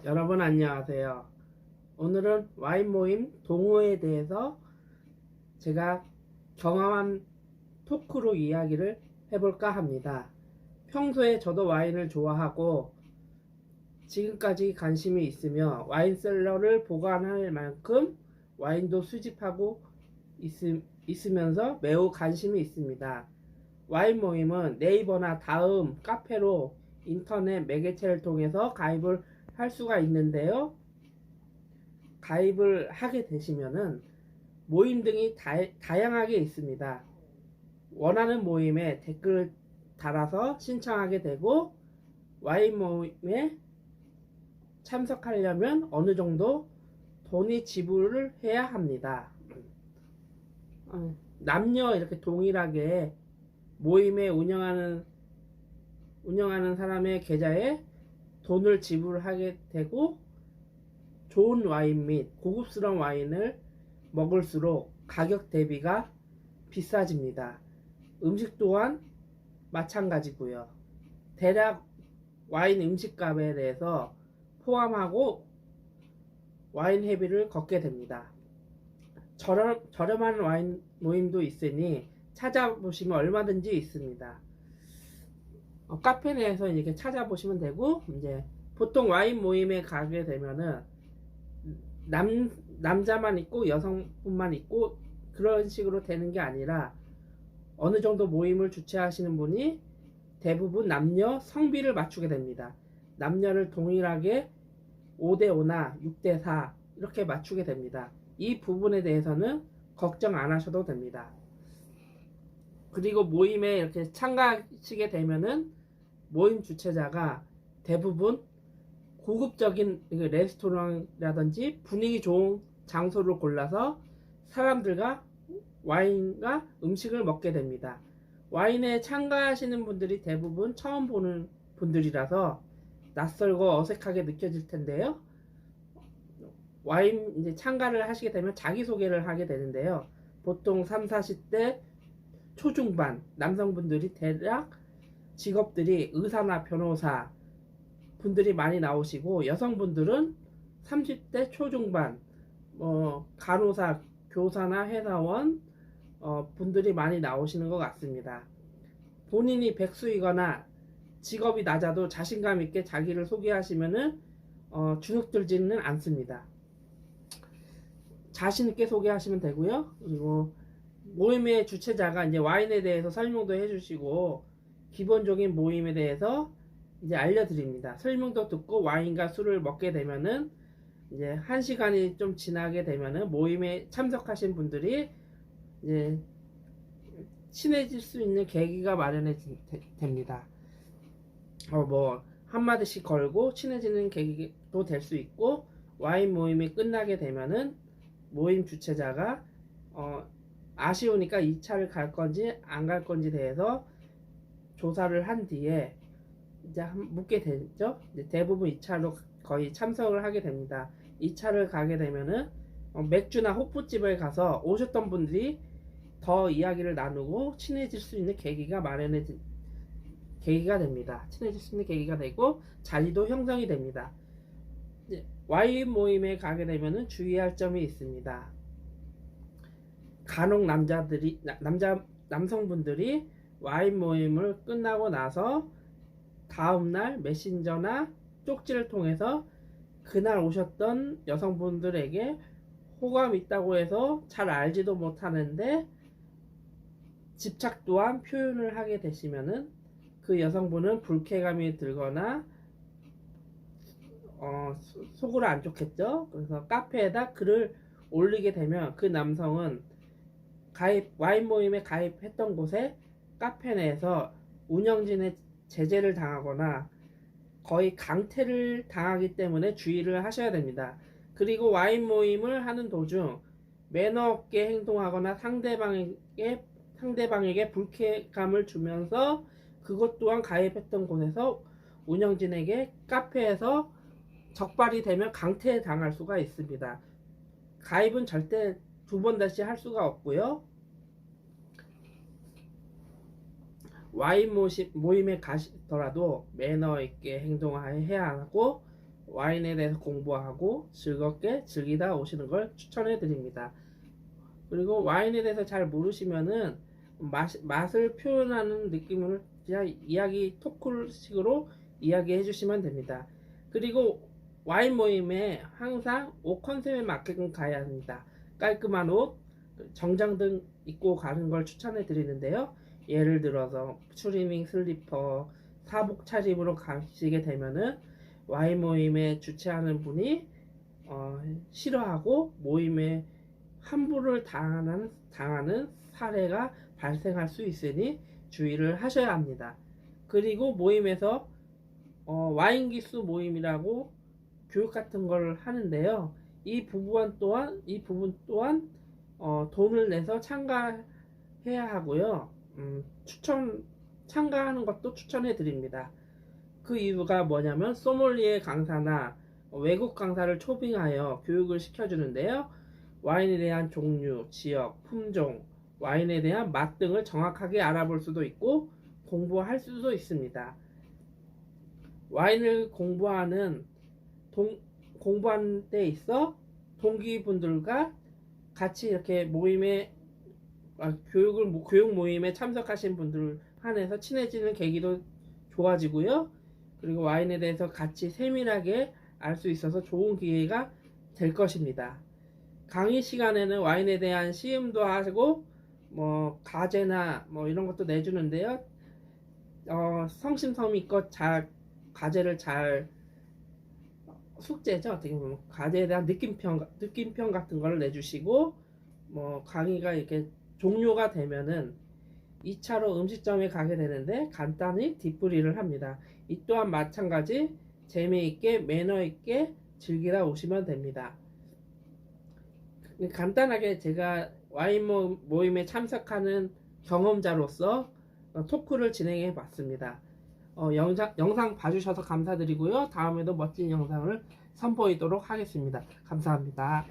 여러분 안녕하세요. 오늘은 와인 모임 동호회에 대해서 제가 경험한 토크로 이야기를 해볼까 합니다. 평소에 저도 와인을 좋아하고 지금까지 관심이 있으며 와인셀러를 보관할 만큼 와인도 수집하고 있으면서 매우 관심이 있습니다. 와인 모임은 네이버나 다음, 카페로 인터넷 매개체를 통해서 가입을 할 수가 있는데요. 가입을 하게 되시면은 모임 등이 다양하게 있습니다. 원하는 모임에 댓글을 달아서 신청하게 되고 와인 모임에 참석하려면 어느 정도 돈이 지불을 해야 합니다. 남녀 이렇게 동일하게 모임에 운영하는 사람의 계좌에 돈을 지불하게 되고 좋은 와인 및 고급스러운 와인을 먹을수록 가격 대비가 비싸집니다. 음식 또한 마찬가지고요. 대략 와인 음식값에 대해서 포함하고 와인 회비를 걷게 됩니다. 저렴한 와인 모임도 있으니 찾아보시면 얼마든지 있습니다. 카페 내에서 이렇게 찾아보시면 되고, 이제 보통 와인 모임에 가게 되면은 남자만 있고 여성분만 있고 그런 식으로 되는 게 아니라 어느 정도 모임을 주최하시는 분이 대부분 남녀 성비를 맞추게 됩니다. 남녀를 동일하게 5대5나 6대4 이렇게 맞추게 됩니다. 이 부분에 대해서는 걱정 안 하셔도 됩니다. 그리고 모임에 이렇게 참가하시게 되면은 모임 주최자가 대부분 고급적인 레스토랑이라든지 분위기 좋은 장소를 골라서 사람들과 와인과 음식을 먹게 됩니다. 와인에 참가하시는 분들이 대부분 처음 보는 분들이라서 낯설고 어색하게 느껴질 텐데요. 와인 이제 참가를 하시게 되면 자기소개를 하게 되는데요. 보통 3, 40대 초중반 남성분들이 대략 직업들이 의사나 변호사 분들이 많이 나오시고 여성분들은 30대 초중반 간호사, 교사나 회사원 분들이 많이 나오시는 것 같습니다. 본인이 백수이거나 직업이 낮아도 자신감 있게 자기를 소개하시면은 주눅들지는 않습니다. 자신 있게 소개하시면 되고요. 그리고 모임의 주최자가 이제 와인에 대해서 설명도 해주시고 기본적인 모임에 대해서 이제 알려드립니다. 설명도 듣고 와인과 술을 먹게 되면은 이제 1시간이 좀 지나게 되면은 모임에 참석하신 분들이 이제 친해질 수 있는 계기가 됩니다. 뭐 한마디씩 걸고 친해지는 계기도 될 수 있고 와인 모임이 끝나게 되면은 모임 주최자가 아쉬우니까 2차를 갈 건지 안 갈 건지 대해서 조사를 한 뒤에 이제 묻게 되죠. 이제 대부분 2차로 거의 참석을 하게 됩니다. 2차를 가게 되면은 맥주나 호프집을 가서 오셨던 분들이 더 이야기를 나누고 친해질 수 있는 계기가 계기가 됩니다. 친해질 수 있는 계기가 되고 자리도 형성이 됩니다. 와인 모임에 가게 되면은 주의할 점이 있습니다. 간혹 남성분들이 와인 모임을 끝나고 나서 다음날 메신저나 쪽지를 통해서 그날 오셨던 여성분들에게 호감 있다고 해서 잘 알지도 못하는데 집착 또한 표현을 하게 되시면은 그 여성분은 불쾌감이 들거나 속으로 안 좋겠죠. 그래서 카페에다 글을 올리게 되면 그 남성은 와인 모임에 가입했던 곳에 카페 내에서 운영진의 제재를 당하거나 거의 강퇴를 당하기 때문에 주의를 하셔야 됩니다. 그리고 와인 모임을 하는 도중 매너 없게 행동하거나 상대방에게 불쾌감을 주면서 그것 또한 가입했던 곳에서 운영진에게 카페에서 적발이 되면 강퇴 당할 수가 있습니다. 가입은 절대 2번 다시 할 수가 없고요. 와인 모임에 가시더라도 매너 있게 행동해야 하고 와인에 대해서 공부하고 즐겁게 즐기다 오시는 걸 추천해 드립니다. 그리고 와인에 대해서 잘 모르시면은 맛을 표현하는 느낌을 그냥 이야기 토크식으로 이야기해 주시면 됩니다. 그리고 와인 모임에 항상 옷 컨셉에 맞게끔 가야 합니다. 깔끔한 옷, 정장등 입고 가는 걸 추천해 드리는데요. 예를 들어서 추리닝 슬리퍼, 사복 차림으로 가시게 되면은 와인 모임에 주최하는 분이 싫어하고 모임에 함부를 당하는 사례가 발생할 수 있으니 주의를 하셔야 합니다. 그리고 모임에서 와인 기수 모임이라고 교육 같은 걸 하는데요. 이 부분 또한 돈을 내서 참가해야 하고요. 참가하는 것도 추천해 드립니다. 그 이유가 뭐냐면 소믈리에 강사나 외국 강사를 초빙하여 교육을 시켜주는데요. 와인에 대한 종류, 지역, 품종, 와인에 대한 맛 등을 정확하게 알아볼 수도 있고 공부할 수도 있습니다. 와인을 공부하는 데 있어 동기분들과 같이 이렇게 교육 모임에 참석하신 분들 한해서 친해지는 계기도 좋아지고요. 그리고 와인에 대해서 같이 세밀하게 알 수 있어서 좋은 기회가 될 것입니다. 강의 시간에는 와인에 대한 시음도 하고 과제나 이런 것도 내주는데요. 성심성의껏 과제를 잘 숙제죠. 어떻게 보면 과제에 대한 느낌평 같은 걸 내주시고 강의가 이렇게 종료가 되면은 2차로 음식점에 가게 되는데 간단히 뒷풀이를 합니다. 이 또한 마찬가지 재미있게 매너있게 즐기다 오시면 됩니다. 간단하게 제가 와인 모임에 참석하는 경험자로서 토크를 진행해 봤습니다. 영상 봐주셔서 감사드리고요. 다음에도 멋진 영상을 선보이도록 하겠습니다. 감사합니다.